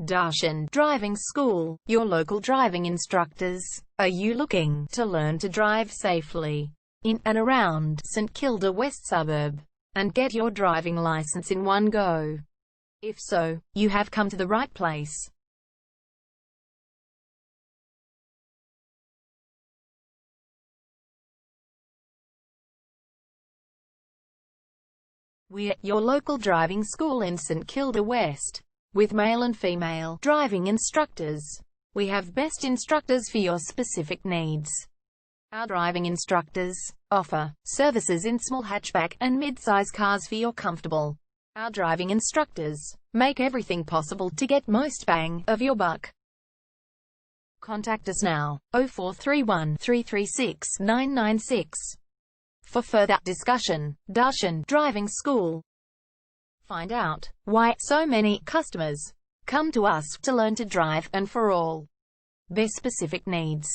Darshan Driving School, your local driving instructors. Are you looking to learn to drive safely in and around St Kilda West suburb and get your driving license in one go? If so, you have come to the right place. We're your local driving school in St Kilda West, with male and female driving instructors. We have best instructors for your specific needs. Our driving instructors offer services in small hatchback and mid-size cars for your comfortable. Our driving instructors make everything possible to get most bang of your buck. Contact us now, 0431 336 996. For further discussion. Darshan Driving School. Find out why so many customers come to us to learn to drive and for all their specific needs.